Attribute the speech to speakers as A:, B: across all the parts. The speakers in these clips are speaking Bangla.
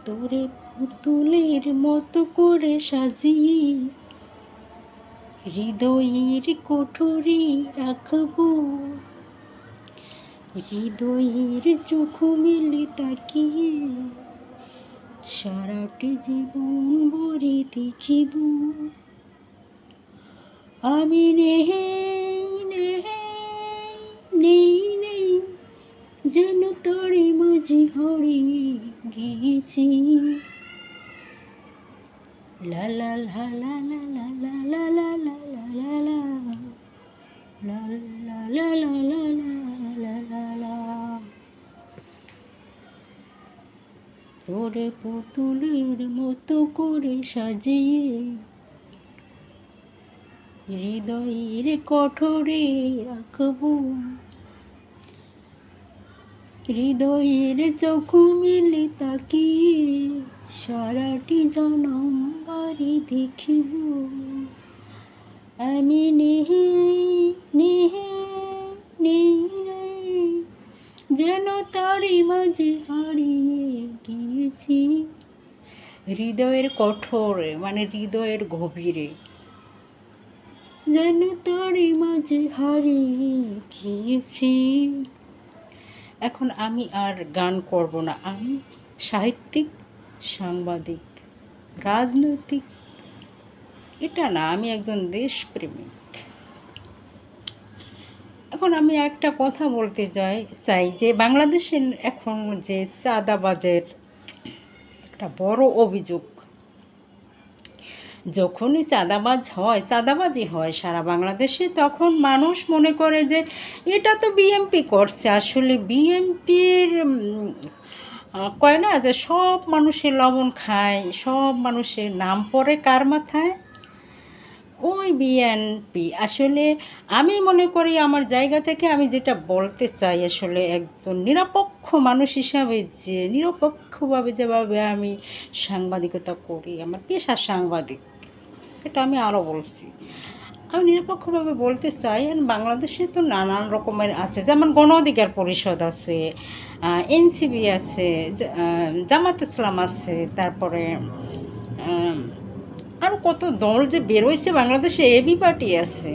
A: তোরে পুতুলের মতো করে সাজিয়ে হৃদয়ের কোঠরে রাখবো, হৃদয়ের চোখ মেলে তাকিয়ে সারাটি জীবন ভরে দেখিব। আমি নেই নেই নেই নেই যেন তোরে মাঝে হারিয়ে গিয়েছি। লা লা লা লা লা লা লা লা লা লা লা লা লা লা লা লা লা লা লা। তোরে পুতুলের মতো করে সাজিয়ে হৃদয়ের কোঠরে রাখবো, হৃদয়ের চোখ মেলে তাকিয়ে সারাটি জনম বাড়ি দেখিব। আমি নেই নেই নেই নেই যেন তারই মাঝে হারিয়ে গিয়েছি। হৃদয়ের কঠোরে মানে হৃদয়ের গভীরে যেন তারই মাঝে হারিয়ে গিয়েছি। এখন আমি আর গান করব না, আমি সাহিত্যিক, সাংবাদিক, রাজনৈতিক এটা না, আমি একজন দেশপ্রেমিক। এখন আমি একটা কথা বলতে চাই যে বাংলাদেশের এখন যে চাঁদাবাজের একটা বড় অভিযোগ, যখনই চাঁদাবাজি হয় সারা বাংলাদেশে, তখন মানুষ মনে করে যে এটা তো বিএমপি করছে। আসলে বিএমপির কয় না যে সব মানুষের লবণ খায়, সব মানুষের নাম পড়ে কার মাথায়, ওই বিএনপি। আসলে আমি মনে করি আমার জায়গা থেকে আমি যেটা বলতে চাই, আসলে একজন নিরপেক্ষ মানুষ হিসাবে যে নিরপেক্ষভাবে যেভাবে আমি সাংবাদিকতা করি, আমার পেশা সাংবাদিক, এটা আমি আরও বলছি। আমি নিরপেক্ষভাবে বলতে চাই, বাংলাদেশে তো নানান রকমের আছে, যেমন গণ অধিকার পরিষদ আছে, এনসিবি আছে, জামাত ইসলাম আছে, তারপরে আর কত দল যে বেরোইছে বাংলাদেশে, এবি পার্টি আছে,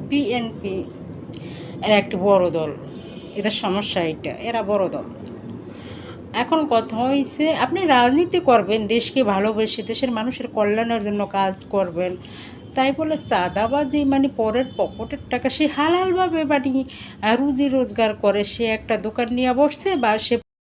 A: বিএনপি এরা একটি বড় দল, এদের সমস্যা এটা, এরা বড় দল। এখন কথা হয়েছে আপনি রাজনীতি করবেন, দেশকে ভালোবেসে দেশের মানুষের কল্যাণের জন্য কাজ করবেন, তাই বলে চাঁদাবাজি মানে পরের পকেটের টাকা সে হালালভাবে রুজি রোজগার করে, সে একটা দোকান নিয়ে বসছে বা সে